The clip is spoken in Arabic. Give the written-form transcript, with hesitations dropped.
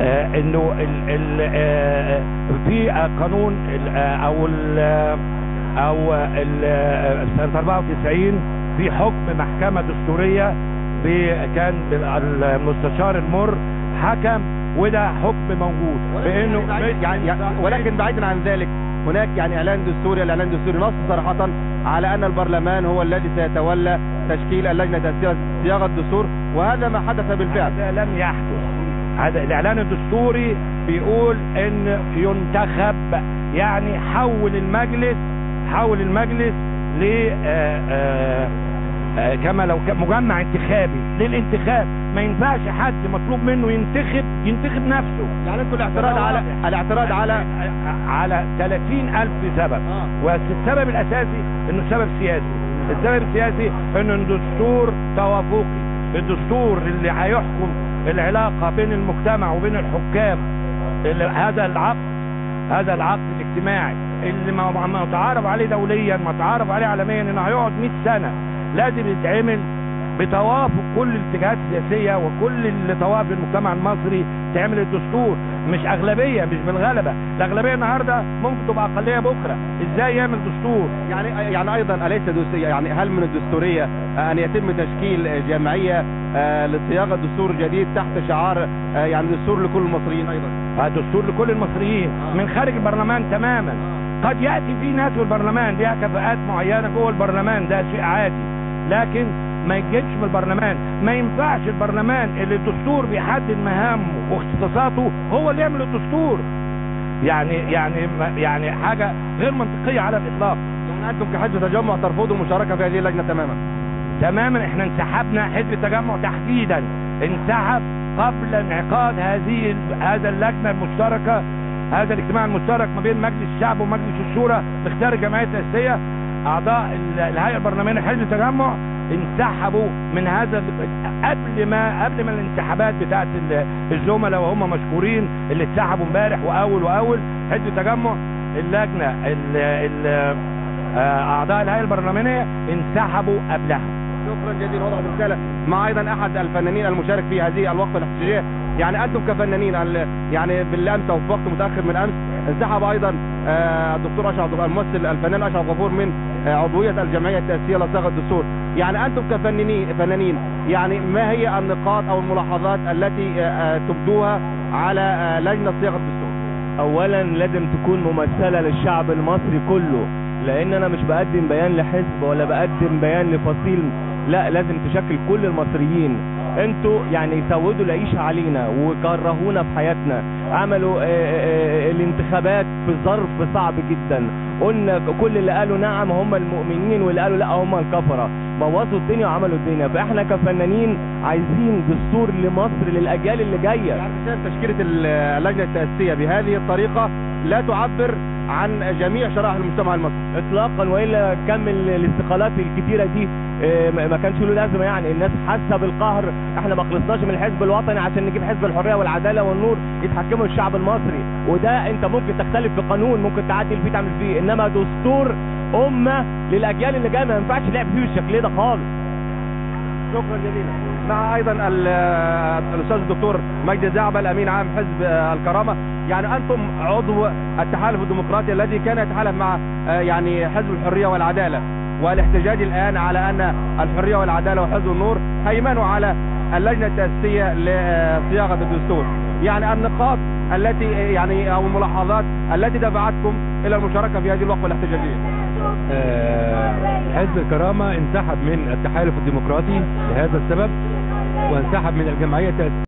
انه في قانون سنة 94 في حكم محكمة دستورية كان المستشار المر حكم، وده حكم موجود بانه ولكن بعيدا عن ذلك هناك اعلان دستوري، الاعلان الدستوري نص صراحة على ان البرلمان هو الذي سيتولى تشكيل اللجنة التأسيسية صياغة الدستور، وهذا ما حدث بالفعل. هذا لم يحدث. هذا الاعلان الدستوري بيقول ان ينتخب، يعني حول المجلس ل كما لو مجمع انتخابي للانتخاب. ما ينفعش حد مطلوب منه ينتخب نفسه. يعني انتوا الاعتراض على 30,000 سبب، والسبب الاساسي انه سبب سياسي. السبب السياسي انه الدستور توافقي، الدستور اللي هيحكم العلاقة بين المجتمع وبين الحكام، هذا العقد الاجتماعي اللي ما تعارف عليه دوليا، ما تعارف عليه عالميا، انه هيقعد 100 سنة، لازم يتعمل بتوافق كل الاتجاهات السياسية وكل اللي توافق المجتمع المصري. تعمل الدستور مش اغلبية، مش بالغلبة. الاغلبية النهاردة ممكن تبقى اقلية بكرة. ازاي يعمل دستور؟ يعني ايضا اليس هل من الدستورية ان يتم تشكيل جمعية لصياغة دستور جديد تحت شعار دستور لكل المصريين؟ ايضا دستور لكل المصريين من خارج البرلمان تماما. قد يأتي في ناس في البرلمان ليها كفاءات معينة جوه البرلمان، ده شيء عادي، لكن ما يجيش من البرلمان. ما ينفعش البرلمان اللي الدستور بيحدد مهامه واختصاصاته هو اللي يعمل الدستور. يعني حاجة غير منطقية على الإطلاق. يعني أنتم كحزب تجمع ترفضوا المشاركة في هذه اللجنة تماما. احنا انسحبنا، حزب التجمع تحديدا انسحب قبل انعقاد هذا اللجنة المشتركة، هذا الاجتماع المشترك ما بين مجلس الشعب ومجلس الشورى باختيار الجمعية التأسيسية. أعضاء الهيئة البرلمانية حزب التجمع انسحبوا من هذا قبل ما الانسحابات بتاعت الزملاء، وهم مشكورين اللي اتسحبوا امبارح واول حزب التجمع. اللجنة أعضاء الهيئة البرلمانية انسحبوا قبلها. شكرا جزيلا. واضح بالرسالة مع ايضا احد الفنانين المشارك في هذه الوقفة الاحتجاجية. انتم كفنانين بالامس او في وقت متاخر من امس انسحب ايضا الدكتور اشرف، الممثل الفنان اشرف غفور من عضوية الجمعية التأسيسية لصياغة الدستور. انتم كفنانين ما هي النقاط او الملاحظات التي تبدوها على لجنة صياغة الدستور؟ اولا لازم تكون ممثلة للشعب المصري كله، لان انا مش بقدم بيان لحزب ولا بقدم بيان لفصيل، لا، لازم تشكل كل المصريين. انتوا سودوا العيش علينا وكرهونا في حياتنا، عملوا الانتخابات في ظرف صعب جدا. قلنا كل اللي قالوا نعم هم المؤمنين، واللي قالوا لا هم الكفرة. بوظوا الدنيا وعملوا الدنيا. فاحنا كفنانين عايزين دستور لمصر للاجيال اللي جايه. تشكيلة اللجنة التأسيسية بهذه الطريقة لا تعبر عن جميع شرائح المجتمع المصري اطلاقا، والا كم الاستقالات الكتيره دي ما كانش له لازمه. الناس حاسه بالقهر. احنا ما خلصناش من الحزب الوطني عشان نجيب حزب الحريه والعداله والنور يتحكموا الشعب المصري، وده انت ممكن تختلف في قانون، ممكن تعدل فيه تعمل فيه، انما دستور امه للاجيال اللي جايه ما ينفعش لعب فيه بالشكل ده خالص. شكرا جزيلا. مع ايضا الاستاذ الدكتور مجدي زعبل امين عام حزب الكرامه. انتم عضو التحالف الديمقراطي الذي كان يتحالف مع حزب الحريه والعداله، والاحتجاج الان على ان الحريه والعداله وحزب النور هيمنوا على اللجنه التاسيسيه لصياغه الدستور. النقاط التي او الملاحظات التي دفعتكم الى المشاركه في هذه الوقفه الاحتجاجيه. حزب الكرامه انسحب من التحالف الديمقراطي لهذا السبب، وانسحب من الجمعيه